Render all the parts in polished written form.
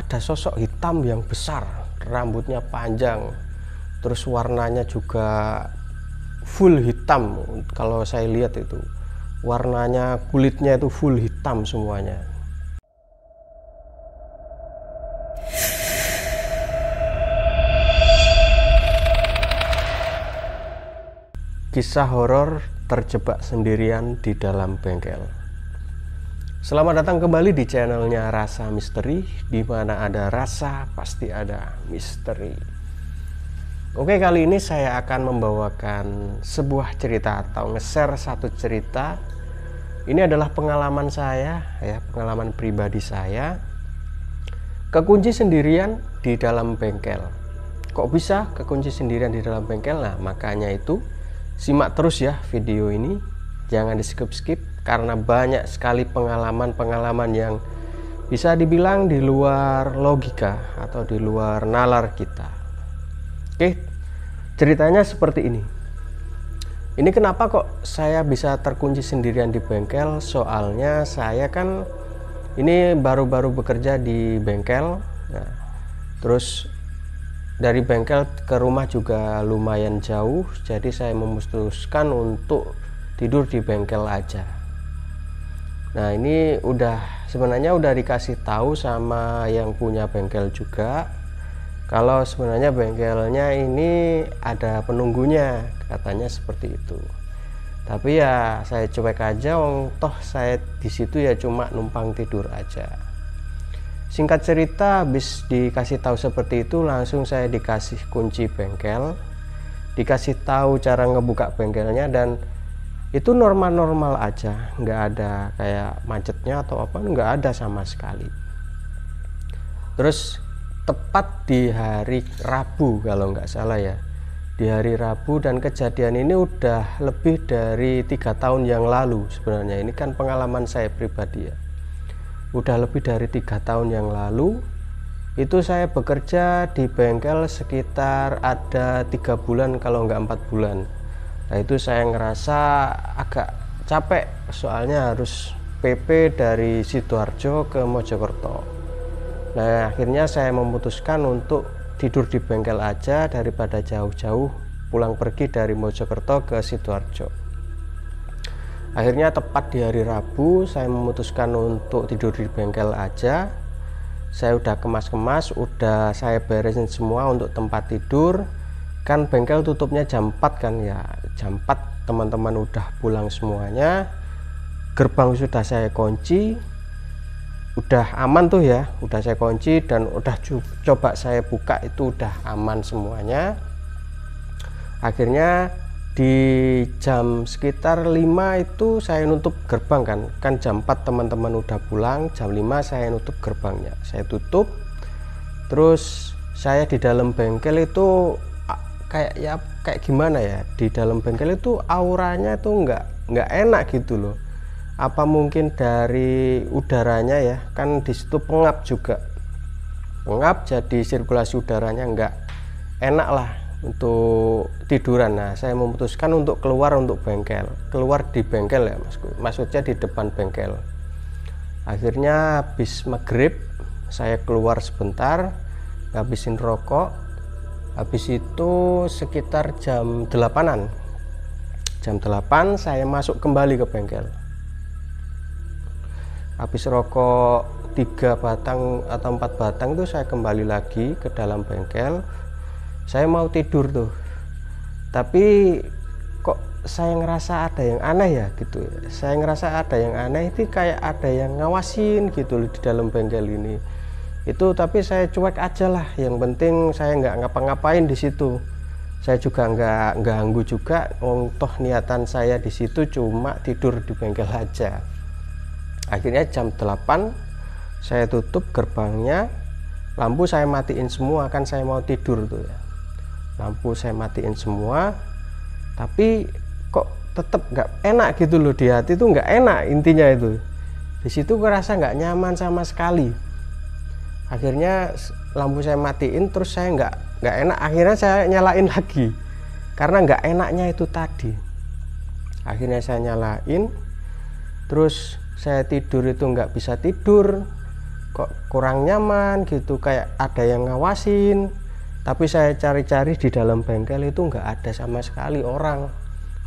ada sosok hitam yang besar, rambutnya panjang, terus warnanya juga full hitam. Kalau saya lihat itu warnanya, kulitnya itu full hitam semuanya. Kisah horor terjebak sendirian di dalam bengkel. Selamat datang kembali di channelnya Rasa Misteri, di mana ada rasa pasti ada misteri. Oke, kali ini saya akan membawakan sebuah cerita atau nge-share satu cerita. Ini adalah pengalaman saya, ya, pengalaman pribadi saya. Kekunci sendirian di dalam bengkel. Kok bisa kekunci sendirian di dalam bengkel? Nah, makanya itu simak terus ya video ini, jangan di skip-skip karena banyak sekali pengalaman-pengalaman yang bisa dibilang di luar logika atau di luar nalar kita. Oke, ceritanya seperti ini. Ini kenapa kok saya bisa terkunci sendirian di bengkel? Soalnya saya kan ini baru-baru bekerja di bengkel. Nah, terus dari bengkel ke rumah juga lumayan jauh, jadi saya memutuskan untuk tidur di bengkel aja. Nah, ini sebenarnya udah dikasih tahu sama yang punya bengkel juga, kalau sebenarnya bengkelnya ini ada penunggunya, katanya seperti itu. Tapi ya saya cuek aja, toh saya di situ ya cuma numpang tidur aja. Singkat cerita, habis dikasih tahu seperti itu, langsung saya dikasih kunci bengkel, dikasih tahu cara ngebuka bengkelnya, dan itu normal-normal aja, nggak ada kayak macetnya atau apa, nggak ada sama sekali. Terus tepat di hari Rabu kalau nggak salah ya, di hari Rabu, dan kejadian ini udah lebih dari 3 tahun yang lalu sebenarnya. Ini kan pengalaman saya pribadi ya. Udah lebih dari 3 tahun yang lalu itu saya bekerja di bengkel sekitar ada 3 bulan kalau nggak 4 bulan. Nah, itu saya ngerasa agak capek soalnya harus PP dari Sidoarjo ke Mojokerto. Nah, akhirnya saya memutuskan untuk tidur di bengkel aja daripada jauh-jauh pulang pergi dari Mojokerto ke Sidoarjo. Akhirnya tepat di hari Rabu saya memutuskan untuk tidur di bengkel aja. Saya udah kemas-kemas, udah saya beresin semua untuk tempat tidur. Kan bengkel tutupnya jam 4 kan ya. Jam 4 teman-teman udah pulang semuanya. Gerbang sudah saya kunci. Udah aman tuh ya, udah saya kunci dan udah coba saya buka, itu udah aman semuanya. Akhirnya di jam sekitar 5 itu saya nutup gerbang, kan jam 4 teman-teman udah pulang, jam 5 saya nutup gerbangnya, saya tutup. Terus saya di dalam bengkel itu kayak gimana ya, di dalam bengkel itu auranya itu nggak enak gitu loh. Apa mungkin dari udaranya ya, kan di situ pengap juga, pengap, jadi sirkulasi udaranya nggak enak lah untuk tiduran. Nah, saya memutuskan untuk keluar di bengkel ya, maksudnya di depan bengkel. Akhirnya habis maghrib saya keluar sebentar, ngabisin rokok. Habis itu sekitar jam 8-an, jam 8 saya masuk kembali ke bengkel. Habis rokok 3 batang atau 4 batang itu saya kembali lagi ke dalam bengkel. Saya mau tidur tuh, tapi kok saya ngerasa ada yang aneh ya gitu. Saya ngerasa ada yang aneh, itu kayak ada yang ngawasin gitu loh di dalam bengkel ini. Itu tapi saya cuek aja lah. Yang penting saya nggak ngapa-ngapain di situ. Saya juga nggak ganggu juga. Toh niatan saya di situ cuma tidur di bengkel aja. Akhirnya jam 8 saya tutup gerbangnya, lampu saya matiin semua, kan saya mau tidur tuh ya. Lampu saya matiin semua, tapi kok tetap nggak enak gitu loh, di hati tuh nggak enak intinya itu. Di situ ngerasa nggak nyaman sama sekali. Akhirnya lampu saya matiin, terus saya nggak enak. Akhirnya saya nyalain lagi karena nggak enaknya itu tadi. Akhirnya saya nyalain, terus saya tidur itu nggak bisa tidur. kok kurang nyaman gitu, kayak ada yang ngawasin. Tapi saya cari-cari di dalam bengkel itu nggak ada sama sekali orang,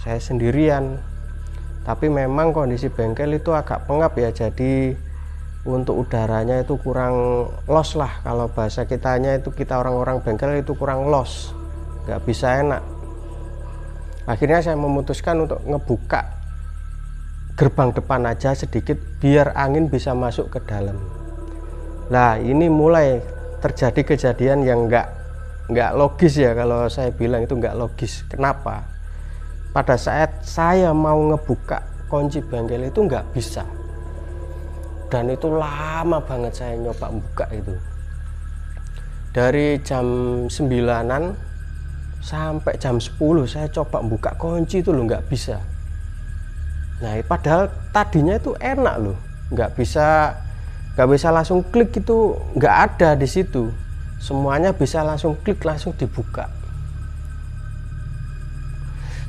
saya sendirian. Tapi memang kondisi bengkel itu agak pengap ya, jadi untuk udaranya itu kurang los lah, kalau bahasa kitanya itu, kita orang-orang bengkel itu kurang los, nggak bisa enak. Akhirnya saya memutuskan untuk ngebuka gerbang depan aja sedikit biar angin bisa masuk ke dalam. Nah ini mulai terjadi kejadian yang nggak logis ya, kalau saya bilang itu nggak logis. Kenapa? Pada saat saya mau ngebuka kunci bengkel itu nggak bisa, dan itu lama banget saya nyoba buka itu, dari jam 9-an sampai jam 10 saya coba buka kunci itu loh, nggak bisa. Nah padahal tadinya itu enak loh, nggak bisa langsung klik, itu nggak ada di situ, semuanya bisa langsung klik langsung dibuka.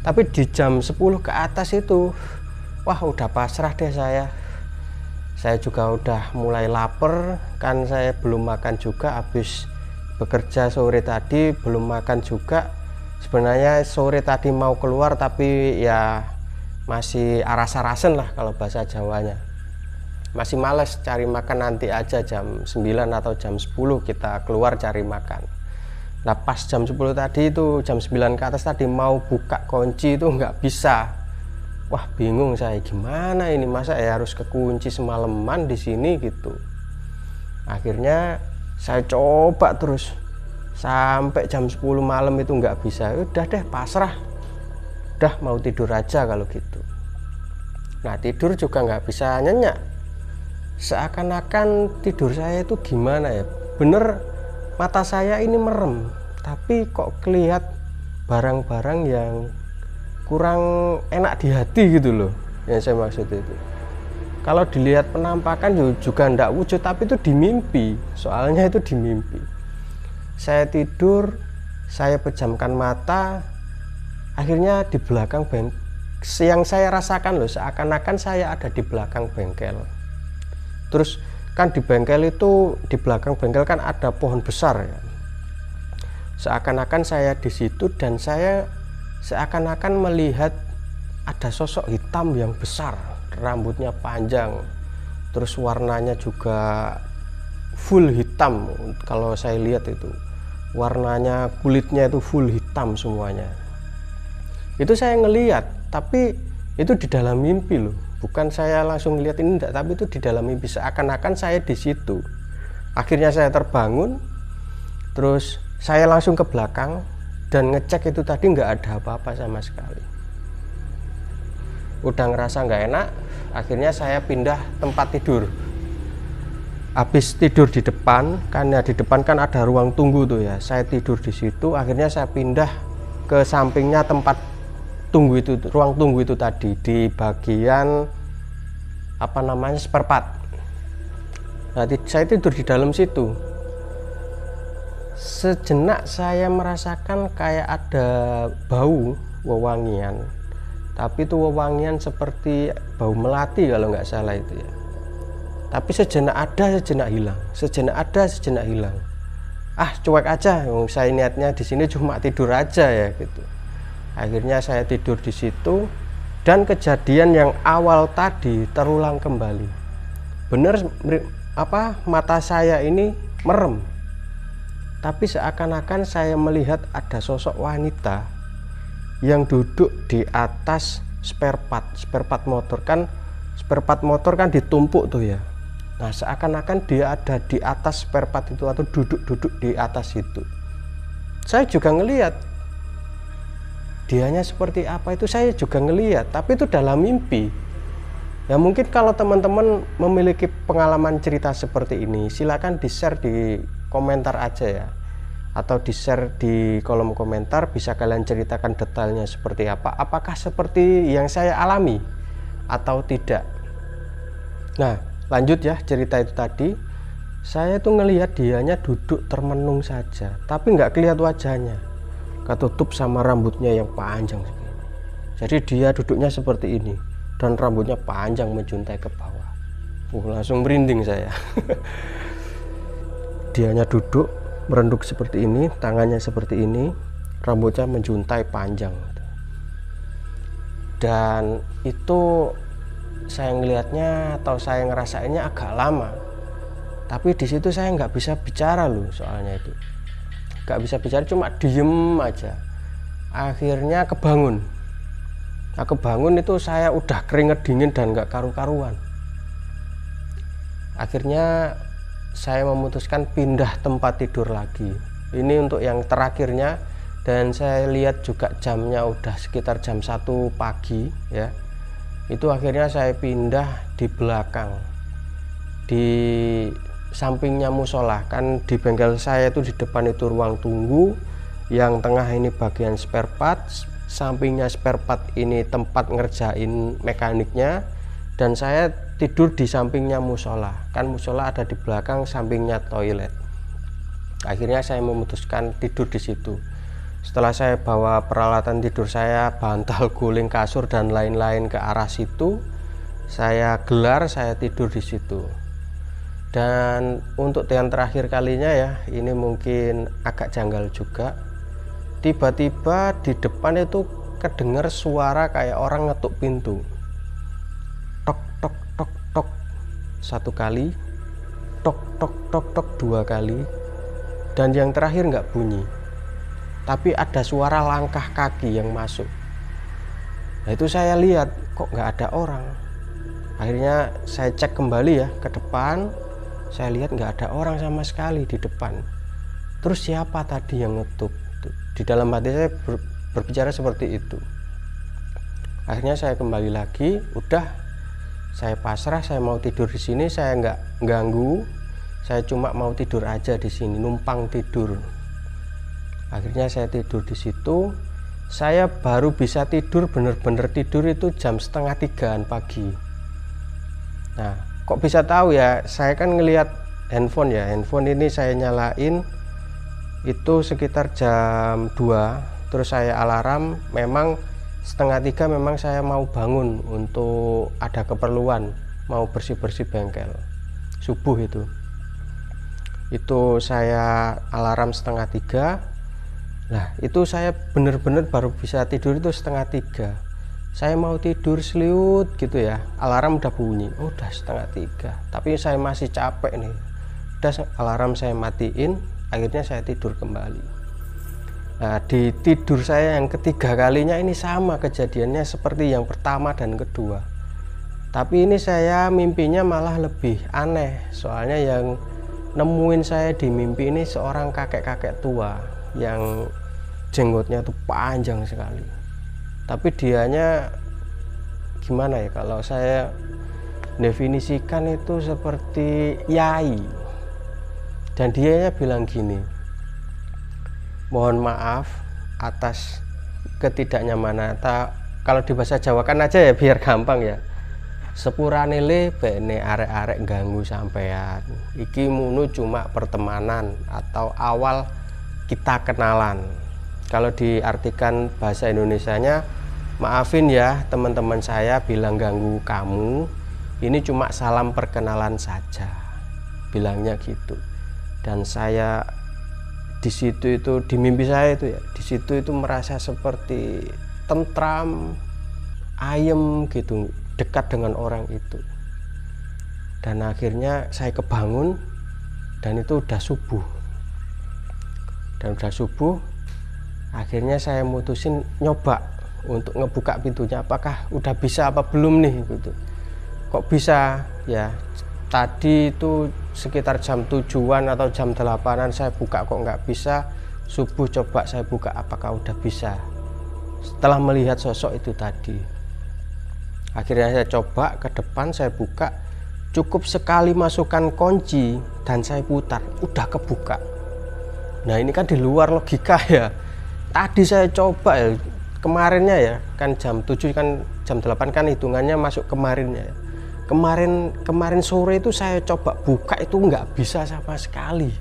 Tapi di jam 10 ke atas itu wah udah pasrah deh saya juga udah mulai lapar kan, saya belum makan juga, habis bekerja sore tadi belum makan juga. Sebenarnya sore tadi mau keluar tapi ya masih aras-arasen lah kalau bahasa Jawanya, masih males cari makan, nanti aja jam 9 atau jam 10 kita keluar cari makan. Nah pas jam 10 tadi itu, jam 9 ke atas tadi mau buka kunci itu nggak bisa. Wah bingung saya, gimana ini, masa ya harus kekunci semalaman di sini gitu. Akhirnya saya coba terus sampai jam 10 malam itu nggak bisa. Udah deh pasrah, udah mau tidur aja kalau gitu. Nah tidur juga nggak bisa nyenyak, seakan-akan tidur saya itu gimana ya, bener mata saya ini merem, tapi kok kelihat barang-barang yang kurang enak di hati gitu loh, yang saya maksud itu. Kalau dilihat penampakan juga ndak wujud, tapi itu di mimpi, soalnya itu di mimpi. Saya tidur, saya pejamkan mata, akhirnya di belakang bengkel, yang saya rasakan loh, seakan-akan saya ada di belakang bengkel. Terus kan di bengkel itu, di belakang bengkel kan ada pohon besar ya. Seakan-akan saya di situ, dan saya seakan-akan melihat ada sosok hitam yang besar, rambutnya panjang, terus warnanya juga full hitam. Kalau saya lihat itu warnanya, kulitnya itu full hitam semuanya. Itu saya ngelihat, tapi itu di dalam mimpi loh, bukan saya langsung lihat ini enggak, tapi itu di dalam mimpi, seakan-akan saya di situ. Akhirnya saya terbangun, terus saya langsung ke belakang dan ngecek itu tadi nggak ada apa-apa sama sekali. Udah ngerasa nggak enak, akhirnya saya pindah tempat tidur. Habis tidur di depan, karena di depan kan ada ruang tunggu tuh ya, saya tidur di situ. Akhirnya saya pindah ke sampingnya tempat tunggu itu, ruang tunggu itu tadi, di bagian apa namanya, spare part. Nah, saya tidur di dalam situ. Sejenak saya merasakan kayak ada bau wewangian, tapi itu wewangian seperti bau melati kalau nggak salah itu ya. Tapi sejenak ada, sejenak hilang, sejenak ada, sejenak hilang. Ah cuek aja, saya niatnya di sini cuma tidur aja ya gitu. Akhirnya saya tidur di situ, dan kejadian yang awal tadi terulang kembali. Bener mata saya ini merem, tapi seakan-akan saya melihat ada sosok wanita yang duduk di atas spare part motor kan, spare part motor kan ditumpuk tuh ya. Nah seakan-akan dia ada di atas spare part itu, atau duduk di atas itu. Saya juga ngelihat dianya seperti apa, itu saya juga ngelihat, tapi itu dalam mimpi. Ya mungkin kalau teman-teman memiliki pengalaman cerita seperti ini, silakan di-share di komentar aja ya, atau di-share di kolom komentar. Bisa kalian ceritakan detailnya seperti apa, apakah seperti yang saya alami atau tidak. Nah lanjut ya, cerita itu tadi, saya tuh ngelihat dianya duduk termenung saja, tapi nggak kelihatan wajahnya, ketutup sama rambutnya yang panjang segini. Jadi dia duduknya seperti ini, dan rambutnya panjang menjuntai ke bawah. Langsung merinding saya. Dianya duduk merenduk seperti ini, tangannya seperti ini, rambutnya menjuntai panjang. Dan itu saya ngelihatnya atau saya ngerasainnya agak lama. Tapi di situ saya nggak bisa bicara loh, soalnya itu nggak bisa bicara, cuma diem aja. Akhirnya kebangun. Nah, kebangun itu saya udah keringet dingin dan nggak karu-karuan. Akhirnya saya memutuskan pindah tempat tidur lagi. Ini untuk yang terakhirnya, dan saya lihat juga jamnya udah sekitar jam 1 pagi ya. Itu akhirnya saya pindah di belakang, di sampingnya musola. Kan di bengkel saya itu di depan itu ruang tunggu, yang tengah ini bagian spare part, sampingnya spare part ini tempat ngerjain mekaniknya, dan saya tidur di sampingnya musola. Kan musola ada di belakang, sampingnya toilet. Akhirnya saya memutuskan tidur di situ. Setelah saya bawa peralatan tidur saya, bantal, guling, kasur dan lain-lain ke arah situ, saya gelar, saya tidur di situ. Dan untuk yang terakhir kalinya ya, ini mungkin agak janggal juga. Tiba-tiba di depan itu kedengar suara kayak orang ngetuk pintu. Tok tok tok tok 1 kali, tok tok tok tok 2 kali, dan yang terakhir nggak bunyi, tapi ada suara langkah kaki yang masuk. Nah itu saya lihat kok nggak ada orang. Akhirnya saya cek kembali ya ke depan, saya lihat nggak ada orang sama sekali di depan. Terus siapa tadi yang ngetuk? Di dalam hati saya berbicara seperti itu. Akhirnya saya kembali lagi, udah saya pasrah, saya mau tidur di sini, saya nggak ganggu, saya cuma mau tidur aja di sini, numpang tidur. Akhirnya saya tidur di situ. Saya baru bisa tidur, bener-bener tidur itu jam 2:30 pagi. Nah, kok bisa tahu ya? Saya kan ngelihat handphone ya, handphone ini saya nyalain itu sekitar jam 2, terus saya alarm. Memang 2:30 memang saya mau bangun untuk ada keperluan, mau bersih-bersih bengkel subuh. Itu saya alarm 2:30. Nah itu saya bener-bener baru bisa tidur itu 2:30. Saya mau tidur seliut gitu ya, alarm udah bunyi, udah 2:30, tapi saya masih capek nih. Udah alarm saya matiin, akhirnya saya tidur kembali. Nah di tidur saya yang ketiga kalinya ini sama kejadiannya seperti yang pertama dan kedua, tapi ini saya mimpinya malah lebih aneh. Soalnya yang nemuin saya di mimpi ini seorang kakek-kakek tua yang jenggotnya tuh panjang sekali, tapi dianya gimana ya, kalau saya definisikan itu seperti yai. Dan dianya bilang gini, mohon maaf atas ketidaknyamanan. Kalau di bahasa Jawa kan aja ya biar gampang ya, sepurane le bene arek-arek ganggu sampean, iki munu cuma pertemanan atau awal kita kenalan. Kalau diartikan bahasa Indonesianya, maafin ya teman-teman saya bilang ganggu kamu, ini cuma salam perkenalan saja, bilangnya gitu. Dan saya di situ itu, di mimpi saya itu ya, di situ itu merasa seperti tentram, ayem gitu, dekat dengan orang itu. Dan akhirnya saya kebangun, dan itu udah subuh. Dan udah subuh, akhirnya saya mutusin nyoba untuk ngebuka pintunya, apakah udah bisa apa belum nih gitu. Kok bisa ya, tadi itu sekitar jam 7-an atau jam 8-an saya buka kok nggak bisa. Subuh coba saya buka, apakah udah bisa, setelah melihat sosok itu tadi. Akhirnya saya coba ke depan, saya buka, cukup sekali masukkan kunci dan saya putar, udah kebuka. Nah ini kan di luar logika ya. Tadi saya coba ya, kemarinnya ya kan jam 7 kan jam 8 kan hitungannya masuk kemarinnya ya. Kemarin sore itu saya coba buka itu nggak bisa sama sekali.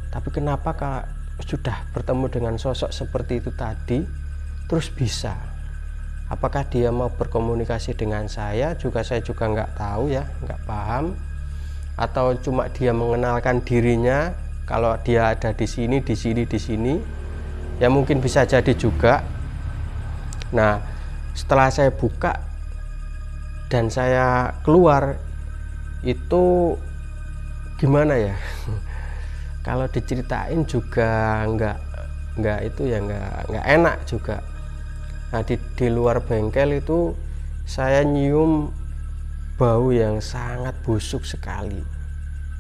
Tapi kenapa sudah bertemu dengan sosok seperti itu tadi terus bisa? Apakah dia mau berkomunikasi dengan saya juga nggak tahu ya, nggak paham. Atau cuma dia mengenalkan dirinya kalau dia ada di sini, di sini. Ya mungkin bisa jadi juga. Nah, setelah saya buka dan saya keluar, itu gimana ya? Kalau diceritain juga nggak itu ya, nggak enak juga. Nah, di luar bengkel itu saya nyium bau yang sangat busuk sekali.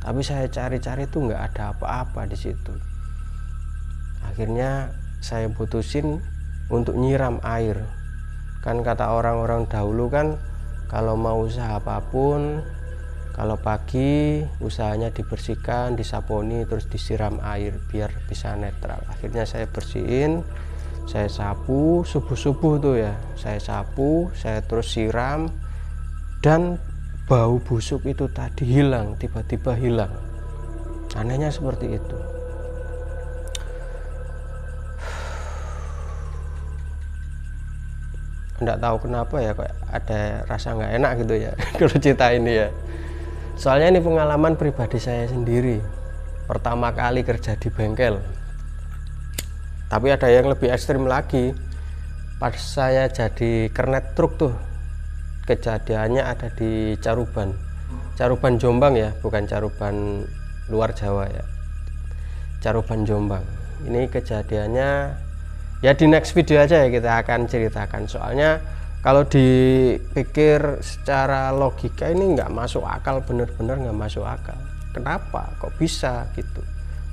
Tapi saya cari-cari itu nggak ada apa-apa di situ. Akhirnya saya putusin untuk nyiram air. Kan kata orang-orang dahulu kan, kalau mau usaha apapun, kalau pagi usahanya dibersihkan, disaponi, terus disiram air biar bisa netral. Akhirnya saya bersihin, saya sapu subuh-subuh tuh ya, saya sapu, saya terus siram, dan bau busuk itu tadi hilang, tiba-tiba hilang. Anehnya seperti itu. Nggak tahu kenapa ya, kok ada rasa nggak enak gitu ya kalau cerita ini ya. Soalnya ini pengalaman pribadi saya sendiri, pertama kali kerja di bengkel. Tapi ada yang lebih ekstrim lagi. Pas saya jadi kernet truk tuh, kejadiannya ada di Caruban Jombang ya, bukan Caruban luar Jawa ya, Caruban Jombang. Ini kejadiannya ya di next video aja ya kita akan ceritakan. Soalnya kalau dipikir secara logika ini nggak masuk akal, bener-bener nggak masuk akal. Kenapa kok bisa gitu?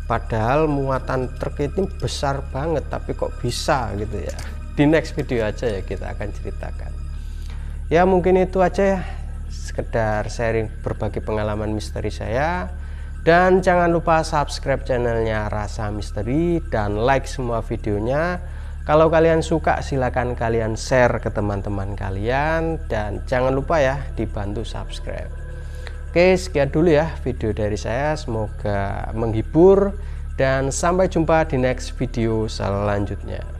Padahal muatan truk ini besar banget, tapi kok bisa gitu ya. Di next video aja ya kita akan ceritakan. Ya mungkin itu aja ya, sekedar sharing berbagi pengalaman misteri saya. Dan jangan lupa subscribe channelnya Rasa Misteri dan like semua videonya. Kalau kalian suka silahkan kalian share ke teman-teman kalian, dan jangan lupa ya dibantu subscribe. Oke, sekian dulu ya video dari saya, semoga menghibur dan sampai jumpa di next video selanjutnya.